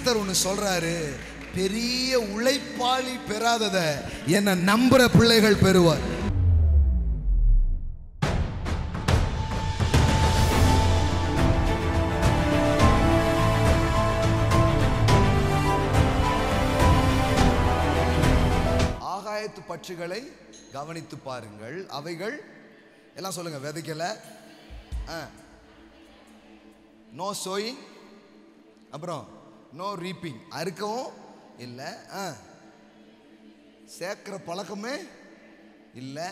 கர்த்தர் ஒன்று சொல்றாரு, பெரிய உழைப்பாளி பெறாதத என்ன நம்புற பிள்ளைகள் பெறுவார். ஆகாயத்து பட்சிகளை கவனித்து பாருங்கள், அவைகள் எல்லாம் சொல்லுங்க, விதைக்கல, நோ சோயிங், அப்புறம் நோ ரீப்பிங், அறுக்கவும் இல்லை, சேர்க்கிற பழக்கமே இல்லை.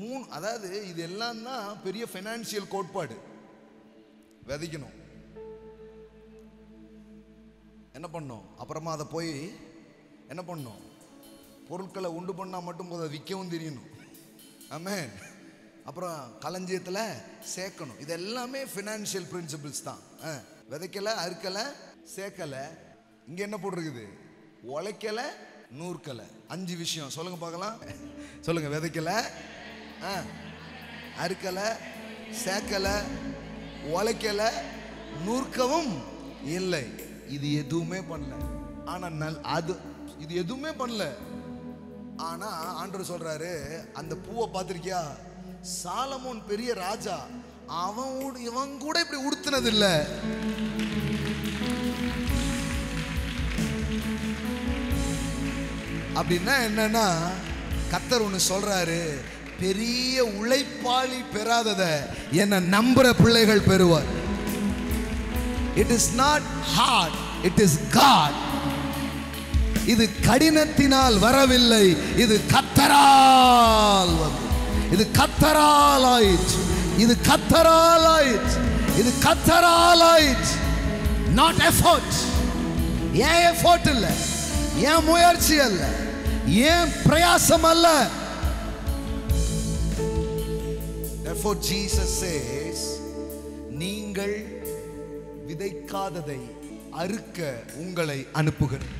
மூணு, அதாவது இது எல்லாம் தான் பெரிய ஃபைனான்சியல் கோட்பாடு. விதைக்கணும், என்ன பண்ணணும், அப்புறமா அதை போய் என்ன பண்ணணும், பொருட்களை உண்டு பண்ணால் மட்டும் போதும், விற்கவும் தெரியணும். ஆமென். அப்புறம் களஞ்சியத்தில் சேர்க்கணும். இது எல்லாமே ஃபினான்ஷியல் பிரின்சிபிள்ஸ் தான். விதைக்கலை, அறுக்கலை, சேர்க்கலை. இங்கே என்ன போட்டிருக்குது, உழைக்கலை, நூற்கலை. 5 விஷயம் சொல்லுங்க பார்க்கலாம். சொல்லுங்க, விதைக்கலை, அறுக்கலை, சேர்க்கலை, உழைக்கலை, நூற்கவும் இல்லை. இது எதுவுமே பண்ணல. ஆனால் அது இது எதுவுமே பண்ணல. ஆனா ஆண்டவர் சொல்றாரு, அந்த பூவை பார்த்திருக்கியா, சாலமோன் பெரிய ராஜா, இவன் கூட இப்படி உடுத்தினது இல்ல. அப்படின்னா என்னன்னா, கர்த்தர் ஒன்று சொல்றாரு, பெரிய உழைப்பாளி பெறாதத என்ன நம்புற பிள்ளைகள் பெறுவார். It is not hard, it is God. இது கடினத்தினால் வரவில்லை, இது கர்த்தரால் வந்தது. இது கர்த்தரால் ஆயிற்று, இது கர்த்தரால் ஆயிற்று, இது கர்த்தரால் ஆயிற்று. Not effort. ஏன் எஃபோர்ட் இல்ல, ஏன் முயற்சி அல்ல, ஏன் பிரயாசம் அல்ல. Therefore Jesus says, நீங்கள் விதைக்காததை அறுக்க உங்களை அனுப்புகிறேன்.